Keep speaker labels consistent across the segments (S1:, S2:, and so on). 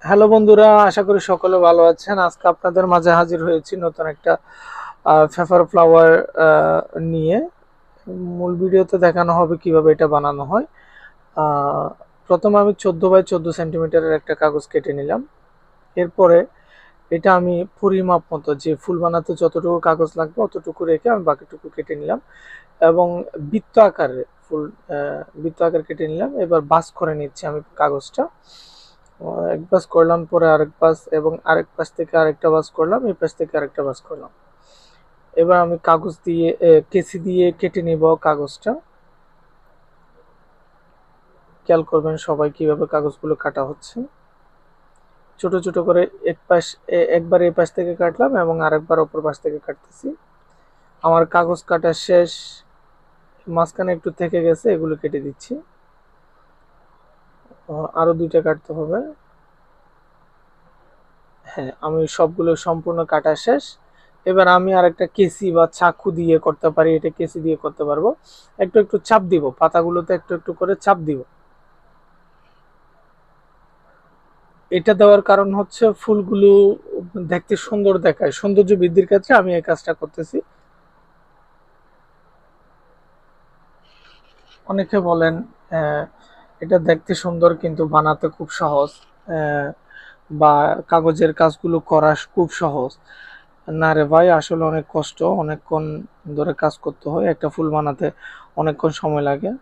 S1: Hello বন্ধুরা, আশা করি সকলে ভালো আছেন। আজকে আপনাদের মাঝে হাজির হয়েছি নতুন একটা পেপার ফ্লাওয়ার নিয়ে। মূল ভিডিওতে দেখানো হবে কিভাবে এটা বানানো হয়। আহ, প্রথমে আমি 14 বাই 14 সেন্টিমিটারের একটা কাগজ কেটে নিলাম। এরপরে এটা আমি পরিমাপ মতো যে ফুল বানাতে যতটুকু কাগজ লাগবে অতটুকু রেখে আমি বাকিটুকু কেটে নিলাম এবং বৃত্ত আকারে ফুল বৃত্ত আকার কেটে নিলাম। এবার বাস করে নিচ্ছি আমি কাগজটা। এক পাশ করলাম, পরে আরেক পাশ, এবং আরেক পাশ থেকে আরেকটা বাস করলাম, এই পাশ থেকে আরেকটা বাস করলাম। এবার আমি কাগজ দিয়ে কেসি দিয়ে কেটে নিব কাগজটা। খেয়াল করবেন সবাই কিভাবে কাগজগুলো কাটা হচ্ছে। ছোট ছোট করে এক পাশ একবার এই পাশ থেকে কাটলাম এবং আরেকবার অপর পাশ থেকে কাটতেছি। আমার কাগজ কাটা শেষ। মাঝখানে একটু থেকে গেছে, এগুলো কেটে দিচ্ছি। আরো দুইটা কাটতে হবে। হ্যাঁ, আমি সবগুলো সম্পূর্ণ কাটা শেষ। এবার আমি আরেকটা কেসি বা চাকু দিয়ে করতে পারি, এটা কেসি দিয়ে করতে পারবো। একটু একটু চাপ দিব, পাতাগুলোতে একটু একটু করে চাপ দিব। এটা দেওয়ার কারণ হচ্ছে ফুলগুলো দেখতে সুন্দর দেখায়, সৌন্দর্য বৃদ্ধির ক্ষেত্রে আমি এই কাজটা করতেছি। অনেকে বলেন আহ, এটা দেখতে সুন্দর কিন্তু বানাতে খুব সহজ, আহ, বা কাগজের কাজগুলো করা খুব সহজ। না রে ভাই, আসলে অনেক কষ্ট, অনেকক্ষণ ধরে কাজ করতে হয়, একটা ফুল বানাতে অনেকক্ষণ সময় লাগে।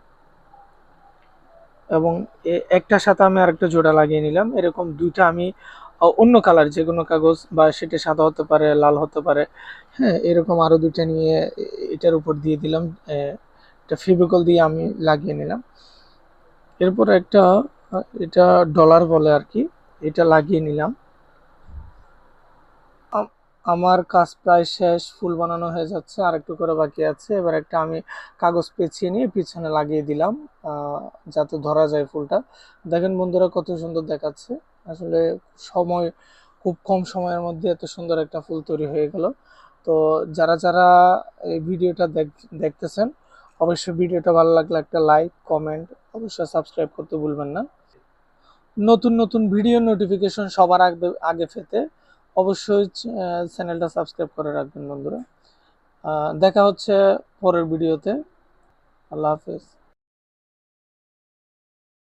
S1: এবং একটার সাথে আমি আরেকটা জোড়া লাগিয়ে নিলাম। এরকম দুইটা আমি অন্য কালার যে কোনো কাগজ, বা সেটা সাদা হতে পারে, লাল হতে পারে, হ্যাঁ, এরকম আরো দুইটা নিয়ে এটার উপর দিয়ে দিলাম। এটা ফেভিকল দিয়ে আমি লাগিয়ে নিলাম। এরপর একটা এটা ডলার বলে আর কি, এটা লাগিয়ে নিলাম। আম- আমার কাজ প্রায় শেষ, ফুল বানানো হয়ে যাচ্ছে, আর একটু করে বাকি আছে। এবার একটা আমি কাগজ পেঁচিয়ে নিয়ে পিছনে লাগিয়ে দিলাম, আহ, যাতে ধরা যায় ফুলটা। দেখেন বন্ধুরা, কত সুন্দর দেখাচ্ছে। আসলে সময়, খুব কম সময়ের মধ্যে এত সুন্দর একটা ফুল তৈরি হয়ে গেল। তো যারা যারা এই ভিডিওটা দেখতেছেন, অবশ্যই ভিডিওটা ভালো লাগলে একটা লাইক, কমেন্ট, অবশ্যই সাবস্ক্রাইব করতে ভুলবেন না। নতুন নতুন ভিডিও নোটিফিকেশন সবার আগে আগে পেতে অবশ্যই চ্যানেলটা সাবস্ক্রাইব করে রাখবেন বন্ধুরা। দেখা হচ্ছে পরের ভিডিওতে। আল্লাহ হাফেজ।